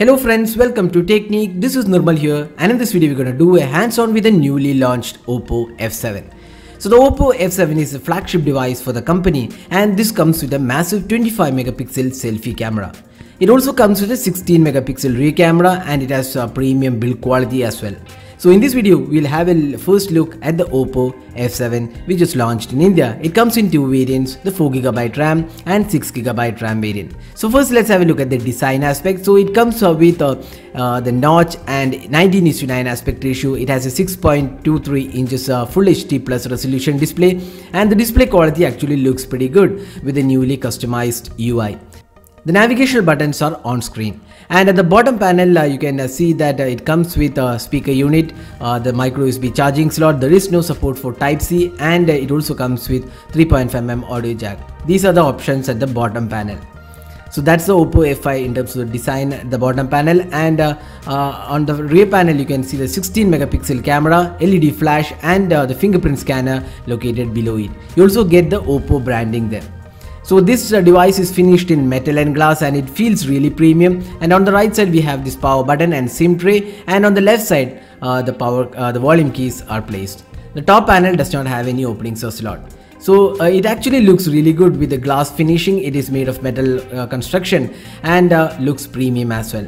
Hello friends, welcome to Technique. This is Nirmal here, and in this video we're going to do a hands-on with the newly launched Oppo F7. So the Oppo F7 is a flagship device for the company, and this comes with a massive 25 megapixel selfie camera. It also comes with a 16 megapixel rear camera, and it has a premium build quality as well. So in this video, we'll have a first look at the Oppo F7 which is launched in India. It comes in two variants, the 4GB RAM and 6GB RAM variant. So first let's have a look at the design aspect. So it comes with the notch and 19:9 aspect ratio. It has a 6.23 inches full HD plus resolution display, and the display quality actually looks pretty good with the newly customized UI. The navigational buttons are on screen, and at the bottom panel you can see that it comes with a speaker unit, the micro USB charging slot. There is no support for Type-C, and it also comes with 3.5mm audio jack. These are the options at the bottom panel. So that's the Oppo F5 in terms of the design at the bottom panel, and on the rear panel you can see the 16 megapixel camera, LED flash, and the fingerprint scanner located below it. You also get the Oppo branding there. So this device is finished in metal and glass, and it feels really premium. And on the right side we have this power button and SIM tray, and on the left side the volume keys are placed. The top panel does not have any openings or slot. So it actually looks really good with the glass finishing. It is made of metal construction and looks premium as well.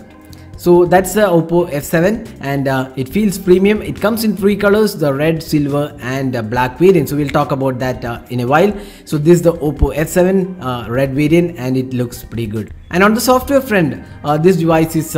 So that's the Oppo F7, and it feels premium. It comes in three colors, the red, silver and black variant. So we'll talk about that in a while. So this is the Oppo F7 red variant, and it looks pretty good. And on the software front, this device is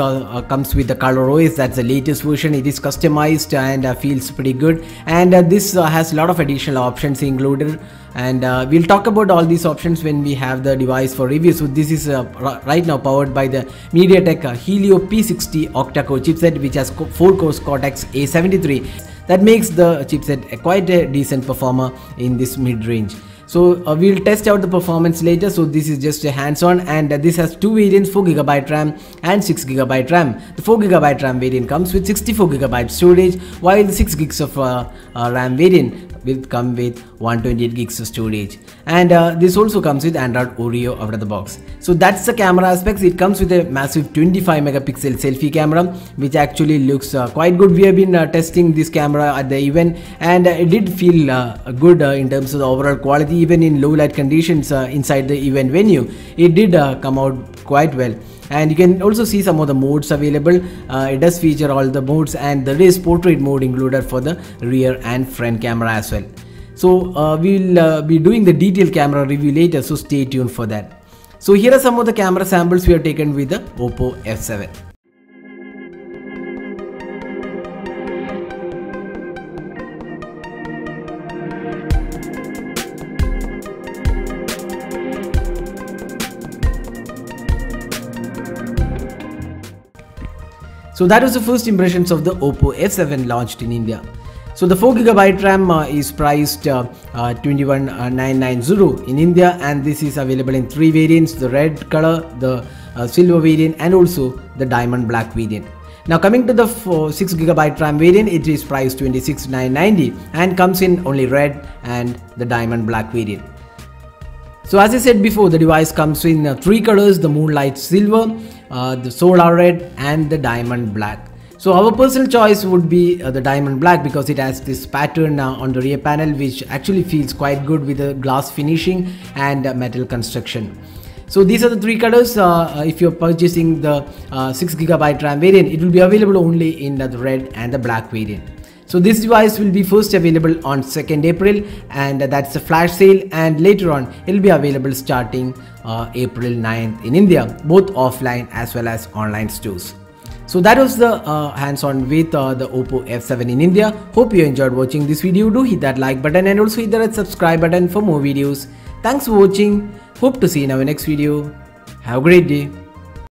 comes with the Color OS. That's the latest version. It is customized and feels pretty good, and this has a lot of additional options included, and we'll talk about all these options when we have the device for review. So this is right now powered by the MediaTek Helio P60 octa-core chipset, which has 4 cores Cortex A73. That makes the chipset quite a decent performer in this mid-range. So we'll test out the performance later. So this is just a hands-on, and this has two variants, 4GB RAM and 6GB RAM. The 4GB RAM variant comes with 64GB storage, while the 6GB of RAM variant will come with 128 gigs of storage, and this also comes with Android Oreo out of the box. So that's the camera aspects. It comes with a massive 25 megapixel selfie camera, which actually looks quite good. We have been testing this camera at the event, and it did feel good in terms of the overall quality. Even in low light conditions inside the event venue, it did come out quite well. And you can also see some of the modes available. It does feature all the modes, and there is portrait mode included for the rear and front camera as well. So we'll be doing the detailed camera review later, so stay tuned for that. So here are some of the camera samples we have taken with the Oppo F7. So that was the first impressions of the Oppo F7 launched in India. So the 4GB RAM is priced 21,990 in India, and this is available in three variants: the red color, the silver variant, and also the diamond black variant. Now coming to the 6GB RAM variant, it is priced 26,990 and comes in only red and the diamond black variant. So as I said before, the device comes in three colors: the moonlight silver, the solar red, and the diamond black. So our personal choice would be the diamond black, because it has this pattern on the rear panel, which actually feels quite good with the glass finishing and metal construction. So these are the three colors. If you're purchasing the 6GB RAM variant, it will be available only in the red and the black variant. So this device will be first available on 2nd April, and that's a flash sale, and later on it will be available starting April 9th in India, both offline as well as online stores. So that was the hands-on with the Oppo F7 in India. Hope you enjoyed watching this video. Do hit that like button and also hit that subscribe button for more videos. Thanks for watching. Hope to see you in our next video. Have a great day.